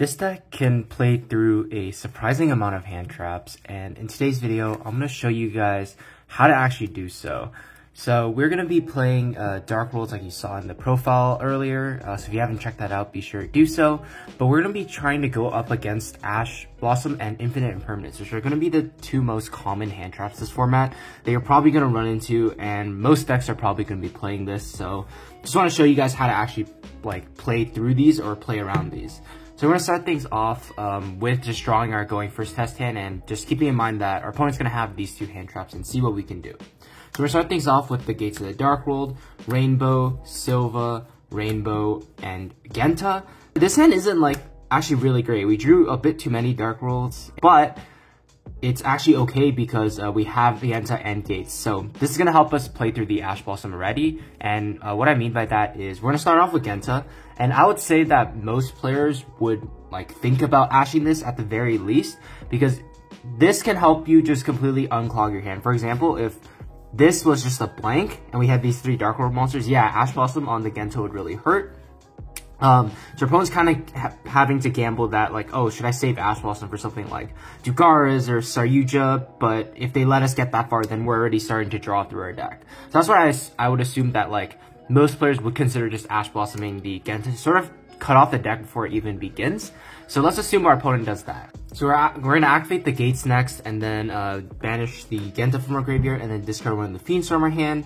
This deck can play through a surprising amount of hand traps, and in today's video, I'm going to show you guys how to actually do so. So we're going to be playing Dark Worlds like you saw in the profile earlier, so if you haven't checked that out, be sure to do so. But we're going to be trying to go up against Ash Blossom and Infinite Impermanence, which are going to be the two most common hand traps this format that you're probably going to run into, and most decks are probably going to be playing this. So just want to show you guys how to actually play through these or play around these. So we're going to start things off with just drawing our going first test hand, and just keeping in mind that our opponent's going to have these two hand traps and see what we can do. So we're going to start things off with the Gates of the Dark World, Rainbow, Silva, Rainbow, and Genta. This hand isn't actually really great. We drew a bit too many Dark Worlds, but it's actually okay because we have Genta and Gates. So this is going to help us play through the Ash Blossom already. And what I mean by that is we're going to start off with Genta. And I would say that most players would think about ashing this at the very least, because this can help you just completely unclog your hand. For example, if this was just a blank and we had these three Dark World monsters, yeah, Ash Blossom on the Genta would really hurt. So your opponent's kind of having to gamble that, oh, should I save Ash Blossom for something like Dugaras or Saryuja? But if they let us get that far, then we're already starting to draw through our deck. So that's why I would assume that most players would consider just Ash Blossoming the Genta to sort of cut off the deck before it even begins. So let's assume our opponent does that. So we're going to activate the Gates next, and then banish the Genta from our graveyard, and then discard one of the Fiends from our hand.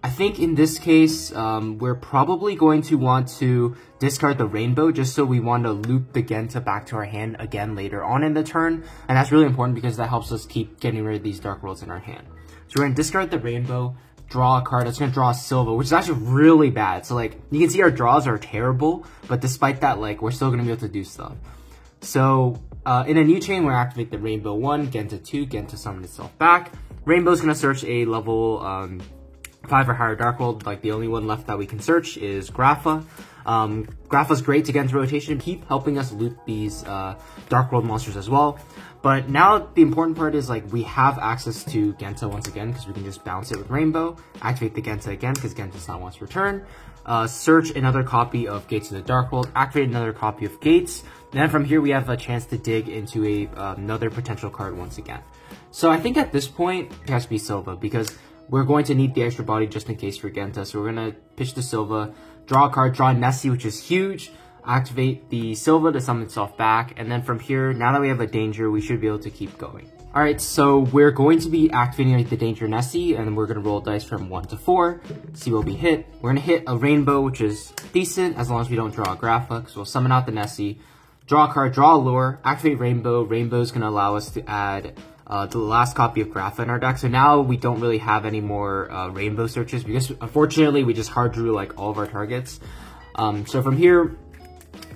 I think in this case, we're probably going to want to discard the Rainbow just so we want to loop the Genta back to our hand again later on in the turn. And that's really important because that helps us keep getting rid of these Dark Worlds in our hand. So we're going to discard the Rainbow, draw a card. That's going to draw a Silva, which is actually really bad. So you can see our draws are terrible, but despite that, we're still going to be able to do stuff. So in a new chain, we're going to activate the Rainbow 1, Genta 2, Genta summon itself back. Rainbow's going to search a level 5 or higher Dark World. The only one left that we can search is Grapha. Grapha's great to get into rotation, keep helping us loop these Dark World monsters as well. But now the important part is we have access to Genta once again, because we can just bounce it with Rainbow, activate the Genta again because Genta's not once return, search another copy of Gates of the Dark World, activate another copy of Gates, and then from here we have a chance to dig into another potential card once again. So I think at this point it has to be Silva, because we're going to need the extra body just in case for Genta. So we're going to pitch the Silva, draw a card, draw Nessie, which is huge, activate the Silva to summon itself back, and then from here, now that we have a danger, we should be able to keep going. Alright, so we're going to be activating the danger Nessie, and then we're going to roll dice from 1 to 4, see what we hit. We're going to hit a Rainbow, which is decent, as long as we don't draw a Grapha, because we'll summon out the Nessie, draw a card, draw a Lure, activate Rainbow. Rainbow's going to allow us to add the last copy of Grapha in our deck. So now we don't really have any more Rainbow searches, because unfortunately we just hard drew all of our targets. So from here,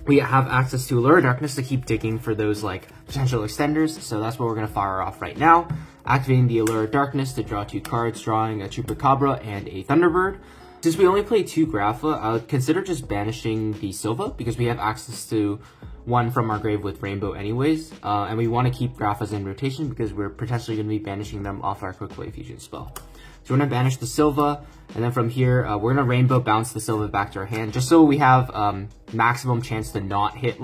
we have access to Allure of Darkness to keep digging for those potential extenders. So that's what we're going to fire off right now. Activating the Allure of Darkness to draw 2 cards, drawing a Chupacabra and a Thunderbird. Since we only play 2 Grapha, I would consider just banishing the Silva, because we have access to one from our grave with Rainbow anyways, and we want to keep Graphas in rotation because we're potentially going to be banishing them off our Quick Play Fusion spell. So we're going to banish the Silva, and then from here, we're going to Rainbow bounce the Silva back to our hand, just so we have maximum chance to not hit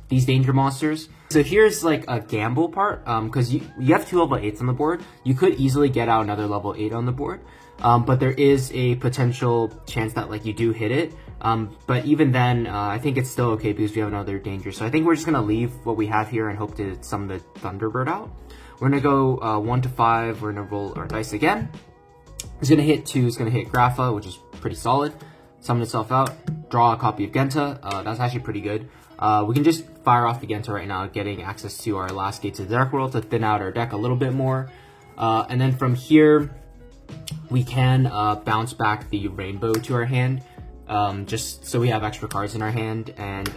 these danger monsters. So here's a gamble part, because you have 2 level 8s on the board. You could easily get out another level 8 on the board, but there is a potential chance that you do hit it. But even then, I think it's still okay because we have another danger. So I think we're just going to leave what we have here and hope to summon the Thunderbird out. We're going to go 1 to 5. We're going to roll our dice again. It's going to hit 2. It's going to hit Grapha, which is pretty solid. Summon itself out. Draw a copy of Genta. That's actually pretty good. We can just fire off the Genta right now, getting access to our last Gates of the Dark World to thin out our deck a little bit more. And then from here, we can bounce back the Rainbow to our hand. Just so we have extra cards in our hand, and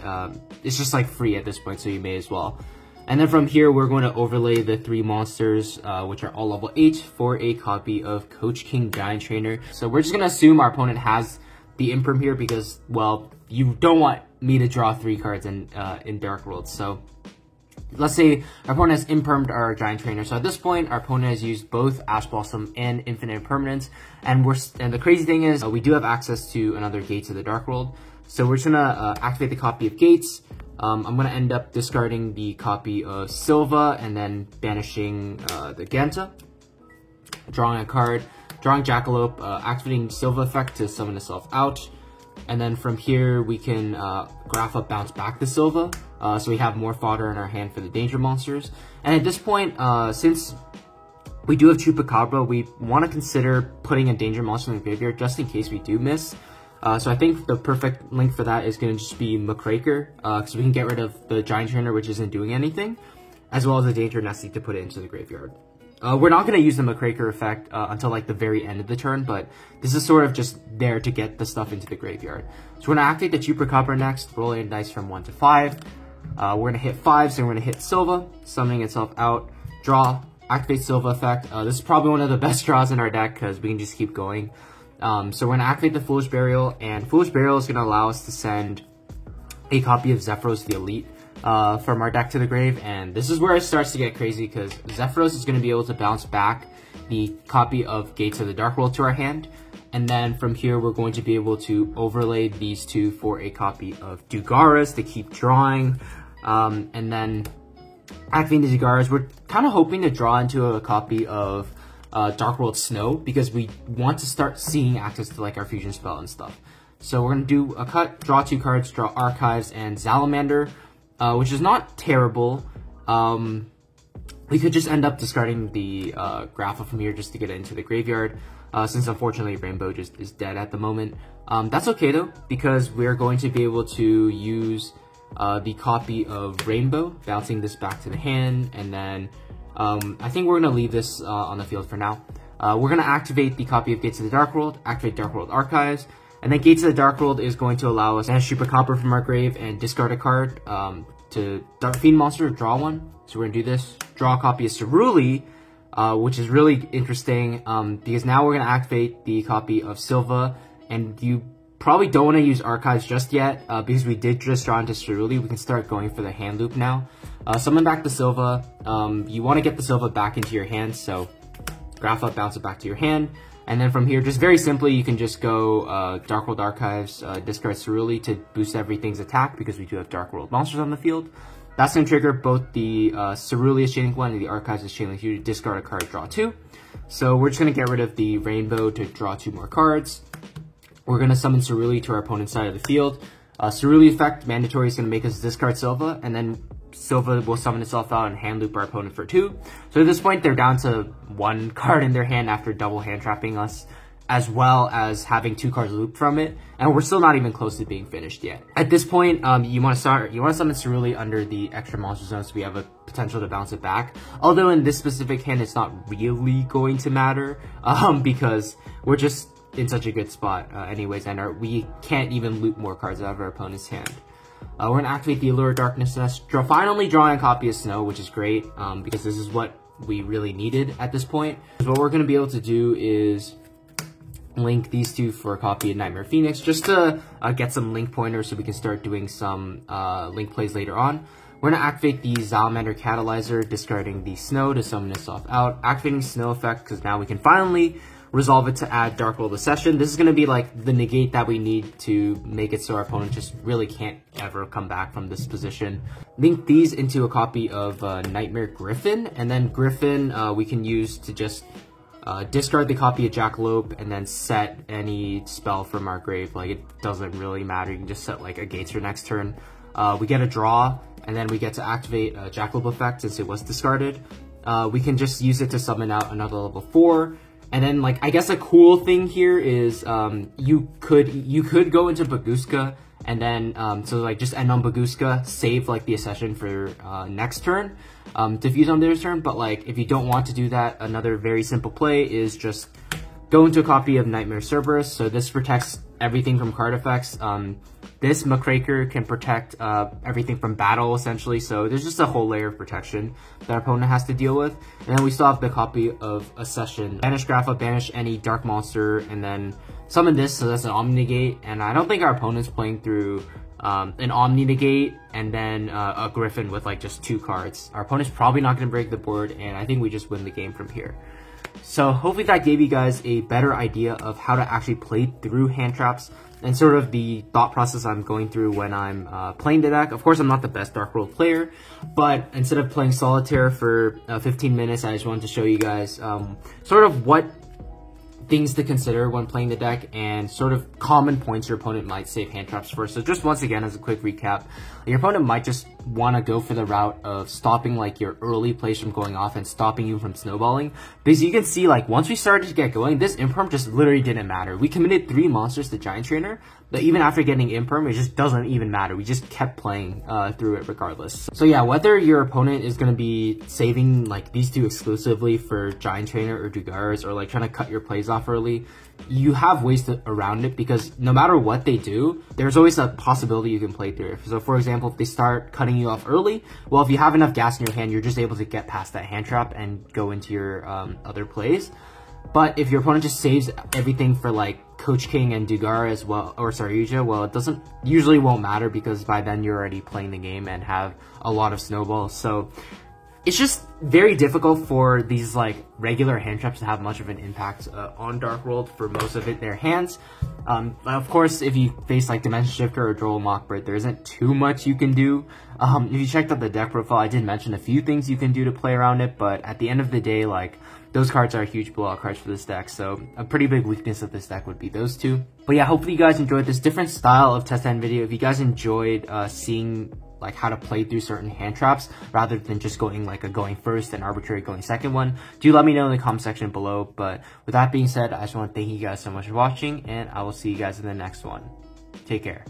it's just free at this point, so you may as well. And then from here, we're going to overlay the 3 monsters, which are all level 8, for a copy of Coach King Giant Trainer. So we're just going to assume our opponent has the Imperm here because, well, you don't want me to draw 3 cards in Dark World. So let's say our opponent has Impermed our Giant Trainer. So at this point, our opponent has used both Ash Blossom and Infinite Impermanence. And the crazy thing is, we do have access to another Gates of the Dark World. So we're just gonna activate the copy of Gates, I'm going to end up discarding the copy of Silva and then banishing the Ganta, drawing a card, drawing Jackalope, activating Silva effect to summon itself out, and then from here we can graph up, bounce back the Silva, so we have more fodder in our hand for the danger monsters. And at this point, since we do have Chupacabra, we want to consider putting a danger monster in the graveyard just in case we do miss. So I think the perfect link for that is going to just be Muckraker, because we can get rid of the Giant Trainer, which isn't doing anything, as well as the Danger Nessie to put it into the graveyard. We're not going to use the Muckraker effect until like the very end of the turn, but this is sort of just there to get the stuff into the graveyard. So we're going to activate the Chupacabra next, rolling dice from 1 to 5. We're going to hit 5, so we're going to hit Silva, summoning itself out, draw, activate Silva effect. This is probably one of the best draws in our deck because we can just keep going. So we're going to activate the Foolish Burial, and Foolish Burial is going to allow us to send a copy of Zephyros the Elite from our deck to the grave, and this is where it starts to get crazy because Zephyros is going to be able to bounce back the copy of Gates of the Dark World to our hand, and then from here we're going to be able to overlay these two for a copy of Dugaras to keep drawing, and then activating the Dugaras, we're kind of hoping to draw into a copy of Dark World Snow because we want to start seeing access to like our fusion spell and stuff. So we're going to do a cut, draw 2 cards, draw Archives and Salamander, which is not terrible. We could just end up discarding the Grapha from here just to get it into the graveyard, since unfortunately Rainbow just is dead at the moment. That's okay though, because we're going to be able to use the copy of Rainbow, bouncing this back to the hand, and then I think we're going to leave this on the field for now. We're going to activate the copy of Gates of the Dark World, activate Dark World Archives, and then Gates of the Dark World is going to allow us to banish Chupacabra from our grave and discard a card to Dark Fiend monster, draw one. So we're going to do this, draw a copy of Ceruli, which is really interesting because now we're going to activate the copy of Silva, and you probably don't want to use Archives just yet because we did just draw into Ceruli. We can start going for the hand loop now. Summon back the Silva. You want to get the Silva back into your hand, so graph up, bounce it back to your hand. And then from here, just very simply, you can just go Dark World Archives, discard Ceruli to boost everything's attack because we do have Dark World monsters on the field. That's going to trigger both the Ceruli as Chain Link 1 and the Archives as Chain Link 2 to discard a card, draw 2. So we're just going to get rid of the Rainbow to draw 2 more cards. We're going to summon Ceruli to our opponent's side of the field. Ceruli effect, mandatory, is going to make us discard Silva, and then Silva will summon itself out and hand loop our opponent for 2. So at this point, they're down to 1 card in their hand after double hand trapping us, as well as having 2 cards looped from it, and we're still not even close to being finished yet. At this point, you want to summon Ceruli under the extra monster zone, so we have a potential to bounce it back. Although in this specific hand, it's not really going to matter, because we're just in such a good spot anyways, and we can't even loop more cards out of our opponent's hand. We're going to activate the Allure of Darkness Nest, finally drawing a copy of Snow, which is great, because this is what we really needed at this point. So what we're going to be able to do is link these two for a copy of Nightmare Phoenix, just to get some link pointers so we can start doing some link plays later on. We're going to activate the Salamander Catalyzer, discarding the Snow to summon itself out, activating Snow effect because now we can finally resolve it to add Dark World Accession. This is going to be like the negate that we need to make it so our opponent just really can't ever come back from this position. Link these into a copy of Nightmare Griffin, and then Griffin we can use to just discard the copy of Jackalope and then set any spell from our grave. Like, it doesn't really matter. You can just set like a Gates for next turn. We get a draw, and then we get to activate Jackalope effect since it was discarded. We can just use it to summon out another level 4. And then, like, I guess a cool thing here is you could go into Bagooska and then so like just end on Bagooska, save like the Accession for next turn, defuse on their turn. But like if you don't want to do that, another very simple play is just go into a copy of Nightmare Cerberus. So this protects everything from card effects. This Muckraker can protect everything from battle, essentially. So there's just a whole layer of protection that our opponent has to deal with. And then we still have the copy of Accession. Banish Grapha, banish any dark monster, and then summon this, so that's an Omni Negate. And I don't think our opponent's playing through an Omni Negate and then a Griffin with like just 2 cards. Our opponent's probably not going to break the board, and I think we just win the game from here. So hopefully that gave you guys a better idea of how to actually play through hand traps and sort of the thought process I'm going through when I'm playing the deck. Of course, I'm not the best Dark World player, but instead of playing Solitaire for 15 minutes, I just wanted to show you guys sort of what things to consider when playing the deck and sort of common points your opponent might save hand traps for. So just once again, as a quick recap, your opponent might just want to go for the route of stopping like your early plays from going off and stopping you from snowballing. Because you can see, like, once we started to get going, this Imperm just literally didn't matter. We committed 3 monsters to Giant Trainer, but even after getting Imperm, it just doesn't even matter. We just kept playing through it regardless. So yeah, whether your opponent is going to be saving like these two exclusively for Giant Trainer or Dugares, or like trying to cut your plays off early, you have ways around it, because no matter what they do, there's always a possibility you can play through it. So for example, if they start cutting you off early, well, if you have enough gas in your hand, you're just able to get past that hand trap and go into your other plays. But if your opponent just saves everything for like Coach King and Dugar as well, or Saryuja, well, it usually won't matter, because by then you're already playing the game and have a lot of snowballs. So it's just very difficult for these like regular hand traps to have much of an impact on Dark World for most of their hands. Of course, if you face like Dimension Shifter or Droll Mockbird, there isn't too much you can do. If you checked out the deck profile, I did mention a few things you can do to play around it, but at the end of the day, like, those cards are huge blowout cards for this deck, so a pretty big weakness of this deck would be those two. But yeah, hopefully you guys enjoyed this different style of test end video. If you guys enjoyed seeing like how to play through certain hand traps rather than just going like a going first and arbitrary going second one, do let me know in the comment section below. But with that being said, I just want to thank you guys so much for watching, and I will see you guys in the next one. Take care.